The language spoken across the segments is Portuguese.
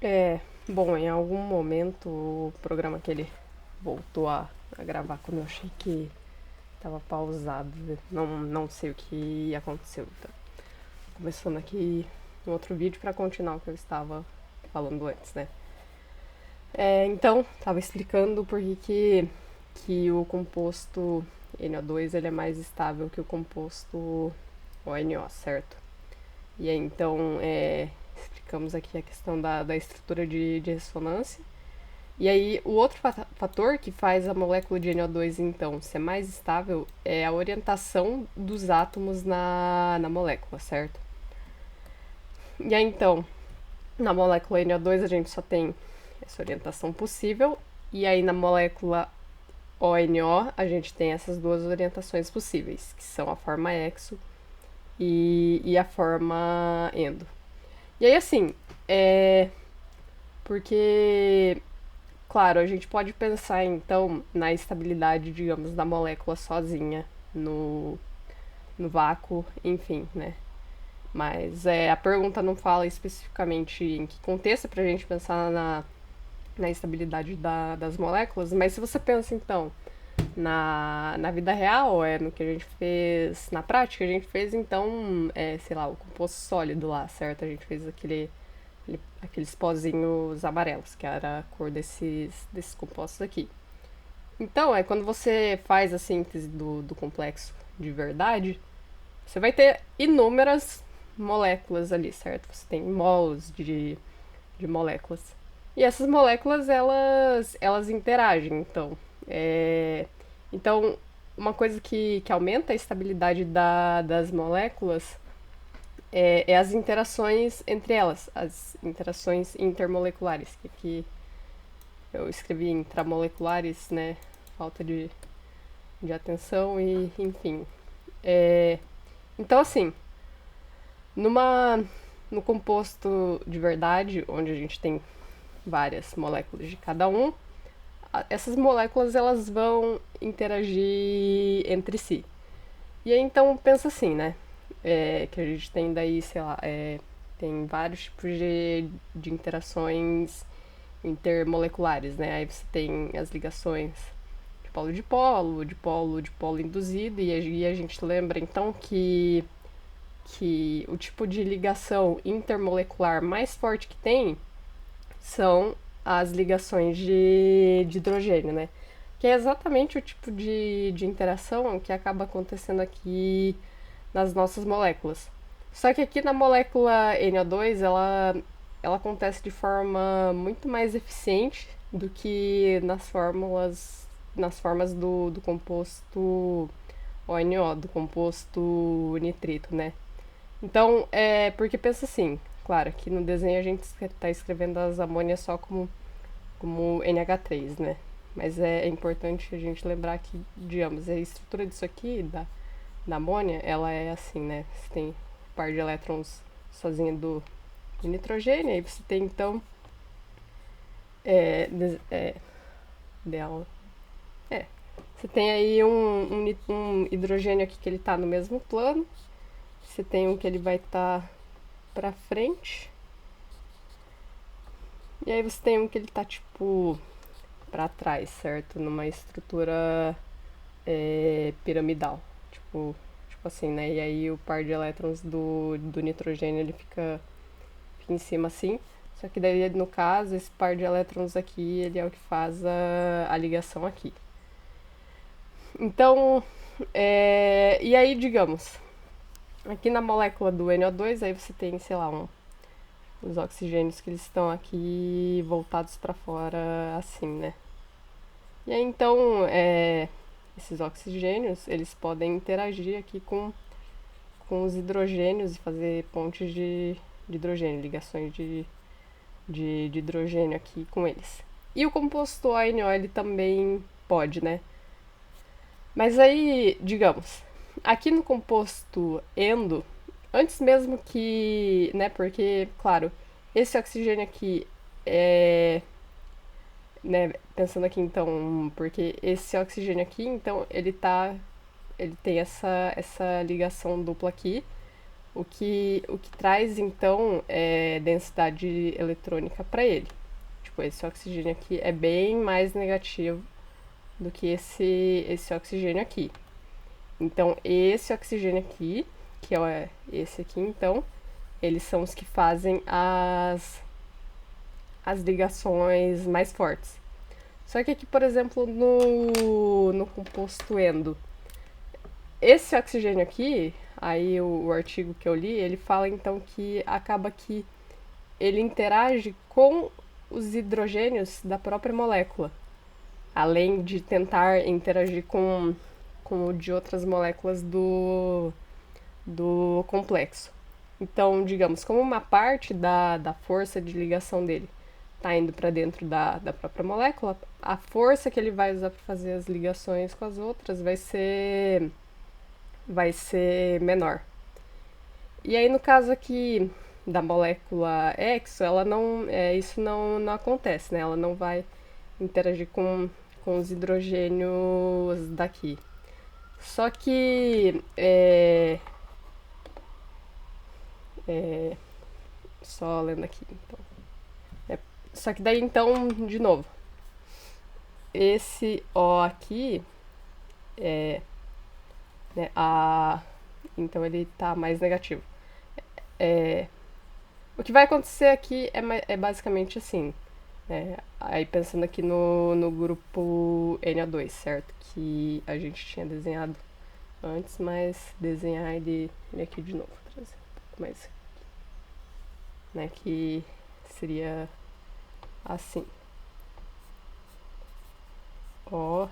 É, bom, em algum momento o programa que ele voltou a gravar quando eu achei que tava pausado. Não sei o que aconteceu. Tá começando aqui um outro vídeo para continuar o que eu estava falando antes, né? Então, tava explicando por que o composto NO2 ele é mais estável que o composto ONO, certo? E aí, então, explicamos aqui a questão da estrutura de ressonância. E aí, o outro fator que faz a molécula de NO2, então, ser mais estável é a orientação dos átomos na molécula, certo? E aí, então, na molécula NO2 a gente só tem essa orientação possível, e aí na molécula ONO a gente tem essas duas orientações possíveis, que são a forma exo e a forma endo. E aí, assim, porque claro, a gente pode pensar então na estabilidade, digamos, da molécula sozinha no, no vácuo, enfim, né? Mas a pergunta não fala especificamente em que contexto para a gente pensar na estabilidade das moléculas, mas se você pensa então na vida real, no que a gente fez na prática, a gente fez então, sei lá, o composto sólido lá, certo? A gente fez aqueles pozinhos amarelos, que era a cor desses compostos aqui. Então, quando você faz a síntese do complexo de verdade, você vai ter inúmeras moléculas ali, certo? Você tem mols de moléculas. E essas moléculas, elas interagem, então. Então, uma coisa que aumenta a estabilidade das moléculas é as interações entre elas, as interações intermoleculares, que aqui eu escrevi intramoleculares, né? Falta de atenção e, enfim. É, então, assim, numa, no composto de verdade, onde a gente tem várias moléculas de cada um, essas moléculas elas vão interagir entre si. E aí, então, pensa assim, né? Que a gente tem daí, sei lá, tem vários tipos de interações intermoleculares, né? Aí você tem as ligações de polo, de polo induzido, e a gente lembra então que o tipo de ligação intermolecular mais forte que tem são as ligações de hidrogênio, né? Que é exatamente o tipo de interação que acaba acontecendo aqui nas nossas moléculas. Só que aqui na molécula NO2 ela acontece de forma muito mais eficiente do que nas formas do composto ONO, do composto nitrito, né? Então, porque pensa assim, claro, aqui no desenho a gente está escrevendo as amônias só como NH3, né? Mas é importante a gente lembrar que, digamos, a estrutura disso aqui, da amônia, ela é assim, né? Você tem um par de elétrons sozinha do nitrogênio, aí você tem então é, é, dela. É, você tem aí um hidrogênio aqui que ele está no mesmo plano, você tem um que ele vai estar para frente, e aí você tem um que ele tá tipo para trás, certo? Numa estrutura piramidal, tipo assim, né? E aí o par de elétrons do nitrogênio ele fica em cima assim. Só que daí, no caso, esse par de elétrons aqui, ele é o que faz a ligação aqui. Então, e aí, digamos, aqui na molécula do NO2, aí você tem, sei lá, os oxigênios que eles estão aqui voltados para fora, assim, né? E aí, então, esses oxigênios, eles podem interagir aqui com os hidrogênios e fazer pontes de hidrogênio, ligações de hidrogênio aqui com eles. E o composto ONO, ele também pode, né? Mas aí, digamos, aqui no composto endo, antes mesmo que, né, porque, claro, esse oxigênio aqui é, né, pensando aqui então, porque esse oxigênio aqui, então, ele tem essa ligação dupla aqui, o que traz então é densidade eletrônica para ele. Tipo, esse oxigênio aqui é bem mais negativo do que esse oxigênio aqui. Então, esse oxigênio aqui, que é esse aqui, então, eles são os que fazem as ligações mais fortes. Só que aqui, por exemplo, no composto endo, esse oxigênio aqui, aí o artigo que eu li, ele fala então que acaba que ele interage com os hidrogênios da própria molécula, além de tentar interagir com o de outras moléculas do complexo. Então, digamos, como uma parte da força de ligação dele está indo para dentro da própria molécula, a força que ele vai usar para fazer as ligações com as outras vai ser menor. E aí, no caso aqui da molécula exo, ela não, isso não acontece, né? Ela não vai interagir com os hidrogênios daqui. Só que só lendo aqui, então. Só que daí então, de novo, esse O aqui né, então ele está mais negativo. O que vai acontecer aqui é basicamente assim, né? Aí pensando aqui no grupo NO2, certo? Que a gente tinha desenhado antes, mas desenhar ele aqui de novo, trazer um pouco mais, né? Que seria assim, O,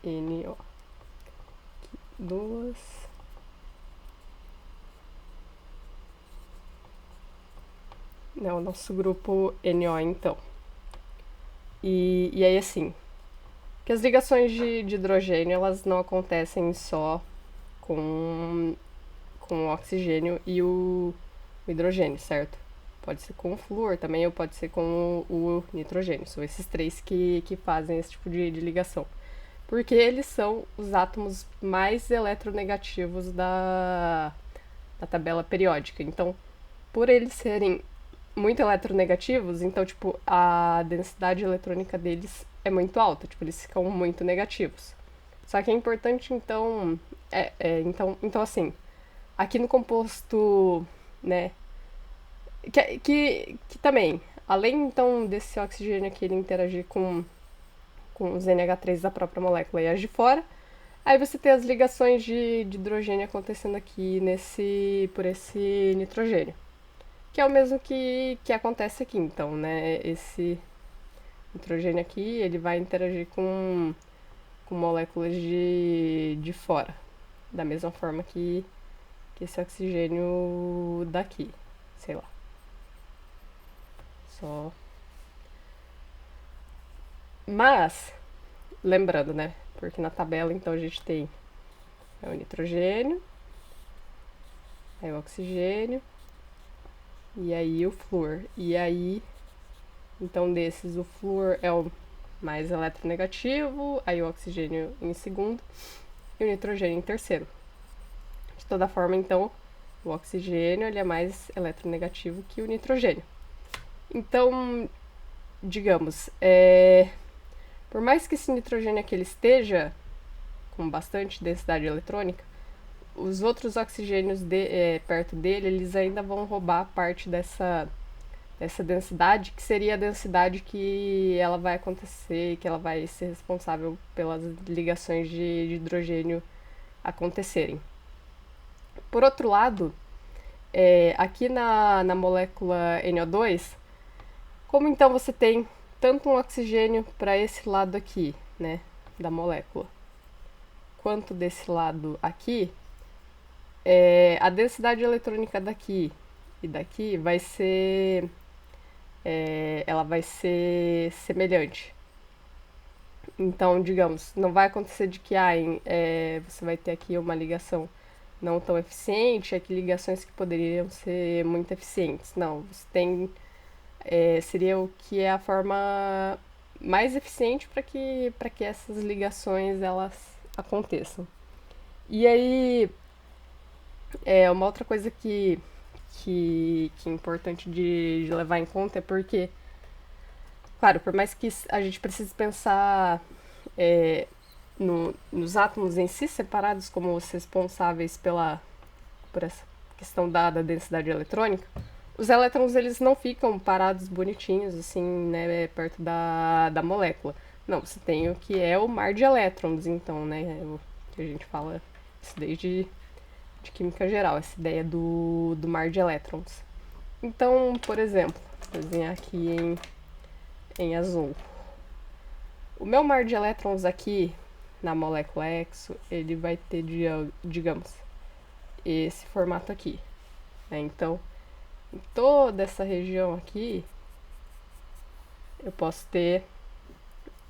N, O. Aqui, duas. Não, o nosso grupo NO, então. E aí, assim, que as ligações de hidrogênio, elas não acontecem só com o oxigênio e o hidrogênio, certo? Pode ser com o flúor também, ou pode ser com o nitrogênio. São esses três que fazem esse tipo de ligação. Porque eles são os átomos mais eletronegativos da tabela periódica. Então, por eles serem muito eletronegativos, então, tipo, a densidade eletrônica deles é muito alta. Tipo, eles ficam muito negativos. Só que é importante, então, então assim, aqui no composto, né, que também, além então desse oxigênio aqui ele interagir com os NH3 da própria molécula e agir fora, aí você tem as ligações de hidrogênio acontecendo aqui por esse nitrogênio, que é o mesmo que acontece aqui, então, né, esse nitrogênio aqui, ele vai interagir com moléculas de fora, da mesma forma que esse oxigênio daqui, sei lá. Só. Mas, lembrando, né? Porque na tabela então a gente tem o nitrogênio, aí o oxigênio e aí o flúor. E aí, então desses, o flúor é o mais eletronegativo, aí o oxigênio em segundo e o nitrogênio em terceiro. De toda forma, então, o oxigênio ele é mais eletronegativo que o nitrogênio. Então, digamos, por mais que esse nitrogênio aqui ele esteja com bastante densidade eletrônica, os outros oxigênios perto dele, eles ainda vão roubar parte dessa densidade, que seria a densidade que ela vai acontecer, que ela vai ser responsável pelas ligações de hidrogênio acontecerem. Por outro lado, aqui na molécula NO2, como então você tem tanto um oxigênio para esse lado aqui, né, da molécula, quanto desse lado aqui, a densidade eletrônica daqui e daqui vai ser ela vai ser semelhante. Então, digamos, não vai acontecer de que você vai ter aqui uma ligação não tão eficiente, aqui ligações que poderiam ser muito eficientes. Não, você tem seria o que é a forma mais eficiente para que essas ligações elas aconteçam. E aí, É uma outra coisa que é importante de levar em conta é porque, claro, por mais que a gente precise pensar nos átomos em si separados como os responsáveis por essa questão da densidade eletrônica, os elétrons eles não ficam parados bonitinhos assim, né, perto da molécula. Não, você tem o que é o mar de elétrons, então, né, o que a gente fala isso desde de química geral, essa ideia do mar de elétrons. Então, por exemplo, vou desenhar aqui em azul. O meu mar de elétrons aqui na molécula exo, ele vai ter, digamos, esse formato aqui. Né? Então, em toda essa região aqui, eu posso ter,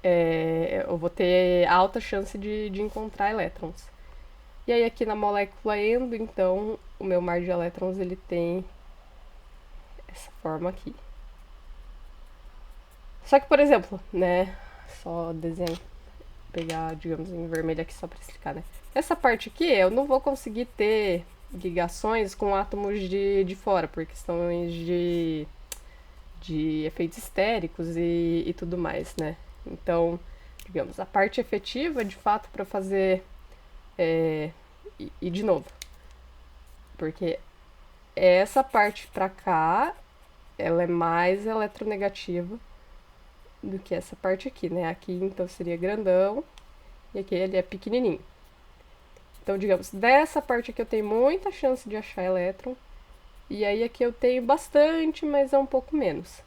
eu vou ter alta chance de encontrar elétrons. E aí aqui na molécula endo, então, o meu mar de elétrons ele tem essa forma aqui. Só que, por exemplo, né, só desenho, pegar, digamos, em vermelho aqui só para explicar, né? Essa parte aqui eu não vou conseguir ter ligações com átomos de fora, por questões de efeitos estéricos e tudo mais, né? Então, digamos, a parte efetiva, de fato, para fazer. E de novo, porque essa parte para cá, ela é mais eletronegativa do que essa parte aqui, né? Aqui, então, seria grandão e aqui ele é pequenininho. Então, digamos, dessa parte aqui eu tenho muita chance de achar elétron. E aí aqui eu tenho bastante, mas é um pouco menos.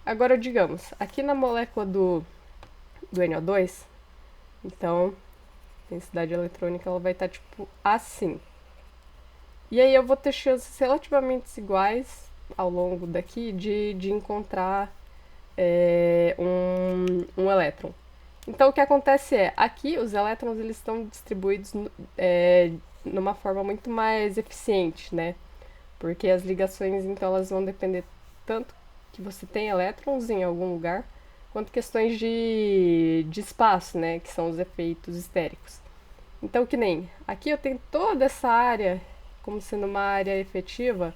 Agora, digamos, aqui na molécula do NO2, então, a densidade eletrônica ela vai estar tipo assim. E aí eu vou ter chances relativamente iguais ao longo daqui de encontrar um elétron. Então o que acontece é, aqui os elétrons eles estão distribuídos numa forma muito mais eficiente, né? Porque as ligações então elas vão depender tanto que você tem elétrons em algum lugar, quanto questões de espaço, né? Que são os efeitos estéricos. Então que nem aqui eu tenho toda essa área como sendo uma área efetiva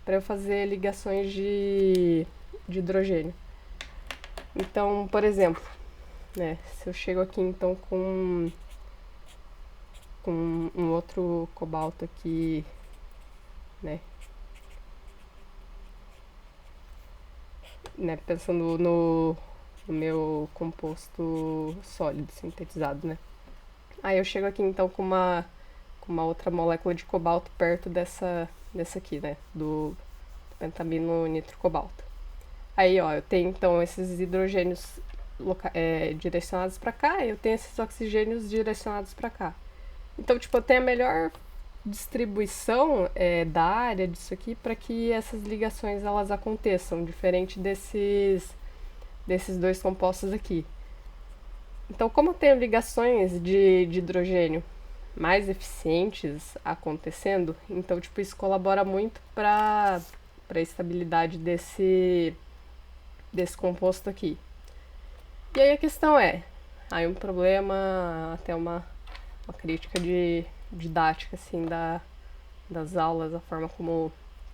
para eu fazer ligações de hidrogênio. Então, por exemplo, né, se eu chego aqui então com um outro cobalto aqui, né, pensando no meu composto sólido sintetizado, né. Aí eu chego aqui então com uma outra molécula de cobalto perto dessa aqui, né, do pentamino nitrocobalto. Aí, ó, eu tenho então esses hidrogênios direcionados para cá e eu tenho esses oxigênios direcionados para cá. Então, tipo, eu tenho a melhor distribuição da área disso aqui para que essas ligações elas aconteçam, diferente desses dois compostos aqui. Então, como eu tenho ligações de hidrogênio mais eficientes acontecendo, então, tipo, isso colabora muito para a estabilidade desse composto aqui. E aí a questão é, aí um problema, até uma crítica de didática, assim, das aulas, a forma como o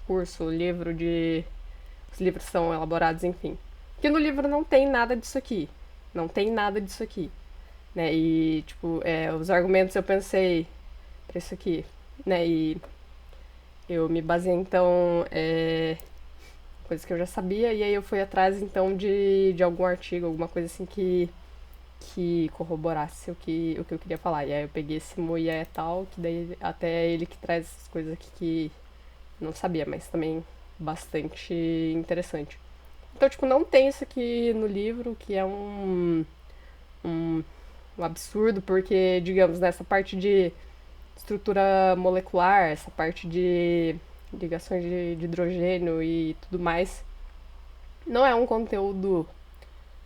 curso, o livro os livros são elaborados, enfim. Que no livro não tem nada disso aqui. Não tem nada disso aqui. Né? E, tipo, os argumentos eu pensei pra isso aqui. Né? E eu me baseei, então, coisas que eu já sabia, e aí eu fui atrás, então, de algum artigo, alguma coisa assim que corroborasse o que eu queria falar. E aí eu peguei esse Moyet e tal, que daí até é ele que traz essas coisas aqui que não sabia, mas também bastante interessante. Então, tipo, não tem isso aqui no livro, que é um, um absurdo, porque, digamos, nessa parte de estrutura molecular, essa parte de ligações de hidrogênio e tudo mais, não é um conteúdo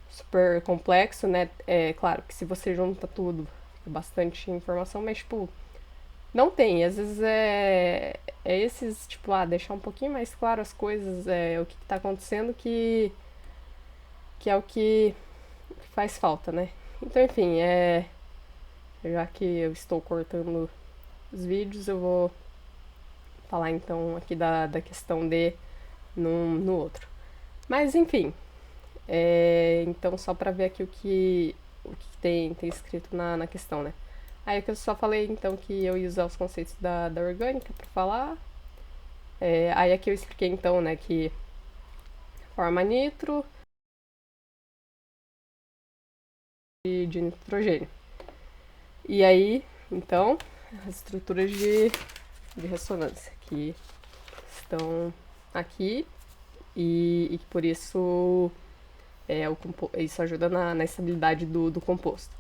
super complexo, né? É claro que se você junta tudo, é bastante informação, mas, tipo, não tem. Às vezes é esses, tipo, deixar um pouquinho mais claro as coisas, o que tá acontecendo, que é o que faz falta, né? Então, enfim, já que eu estou cortando os vídeos, eu vou falar então aqui da questão D no outro. Mas enfim, então só para ver aqui o que tem escrito na questão, né? Aí que eu só falei então que eu ia usar os conceitos da orgânica para falar. Aí aqui eu expliquei então, né, que forma nitro de nitrogênio. E aí, então, as estruturas de ressonância que estão aqui e por isso isso ajuda na estabilidade do composto.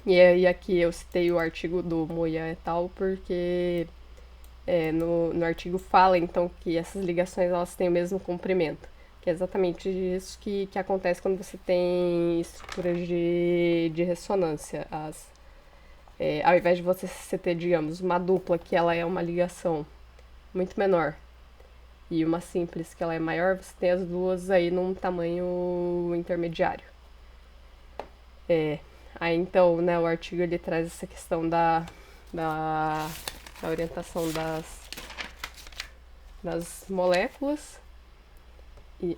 E aí aqui eu citei o artigo do Moya et al. Porque no artigo fala então que essas ligações elas têm o mesmo comprimento, que é exatamente isso que acontece quando você tem estruturas de ressonância. Ao invés de você ter, digamos, uma dupla que ela é uma ligação muito menor e uma simples que ela é maior, você tem as duas aí num tamanho intermediário. Aí então, né, o artigo ele traz essa questão da orientação das moléculas e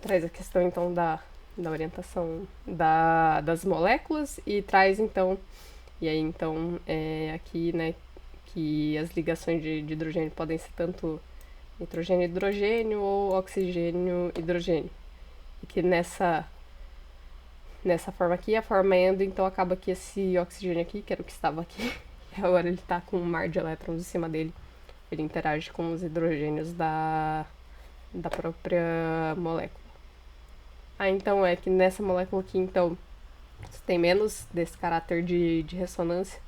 traz a questão então da orientação das moléculas e traz então e aí então aqui, né, que as ligações de hidrogênio podem ser tanto nitrogênio hidrogênio ou oxigênio hidrogênio, e que nessa forma aqui, a forma endo, então acaba que esse oxigênio aqui, que era o que estava aqui, agora ele está com um mar de elétrons em cima dele, ele interage com os hidrogênios da própria molécula. Então é que nessa molécula aqui, então, você tem menos desse caráter de ressonância,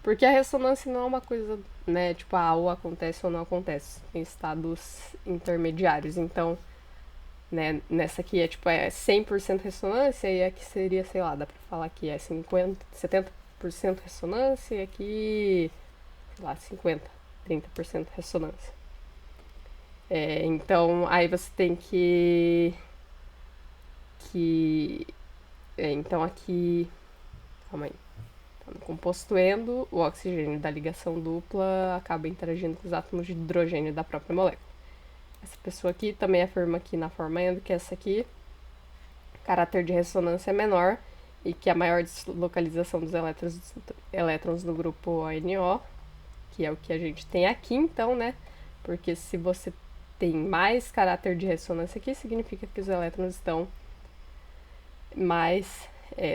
porque a ressonância não é uma coisa, né, tipo, ou acontece ou não acontece, tem estados intermediários, então, né, nessa aqui é tipo 100% ressonância e aqui seria, sei lá, dá pra falar que é 70% ressonância e aqui, sei lá, 30% ressonância. Então, aí você tem então aqui, calma aí, no composto endo, o oxigênio da ligação dupla acaba interagindo com os átomos de hidrogênio da própria molécula. Essa pessoa aqui também afirma aqui na forma endo que essa aqui, caráter de ressonância é menor e que a maior deslocalização dos elétrons no grupo ONO, que é o que a gente tem aqui então, né? Porque se você tem mais caráter de ressonância aqui, significa que os elétrons estão mais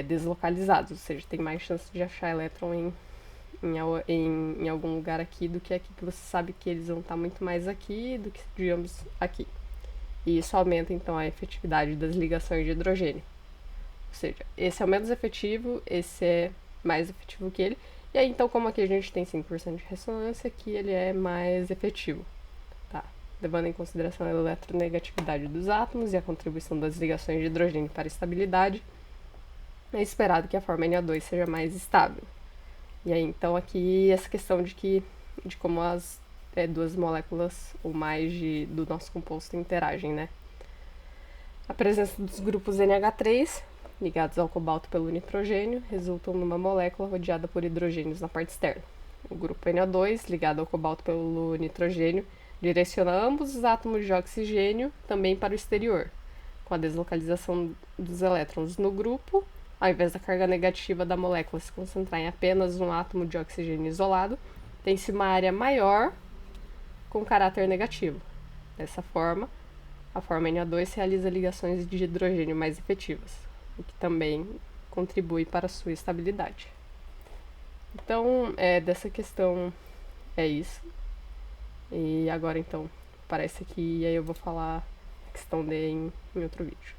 deslocalizados, ou seja, tem mais chance de achar elétron em algum lugar aqui do que aqui, que você sabe que eles vão estar muito mais aqui do que, digamos, aqui. E isso aumenta, então, a efetividade das ligações de hidrogênio. Ou seja, esse é o menos efetivo, esse é mais efetivo que ele. E aí, então, como aqui a gente tem 5% de ressonância, aqui ele é mais efetivo. Tá? Levando em consideração a eletronegatividade dos átomos e a contribuição das ligações de hidrogênio para a estabilidade, é esperado que a forma Na2 seja mais estável. E aí, então, aqui essa questão de como as duas moléculas ou mais do nosso composto interagem, né? A presença dos grupos NH3, ligados ao cobalto pelo nitrogênio, resultam numa molécula rodeada por hidrogênios na parte externa. O grupo NO2, ligado ao cobalto pelo nitrogênio, direciona ambos os átomos de oxigênio também para o exterior, com a deslocalização dos elétrons no grupo. Ao invés da carga negativa da molécula se concentrar em apenas um átomo de oxigênio isolado, tem-se uma área maior com caráter negativo. Dessa forma, a forma Na2 realiza ligações de hidrogênio mais efetivas, o que também contribui para a sua estabilidade. Então, dessa questão é isso. E agora, então, parece que aí eu vou falar a questão D em outro vídeo.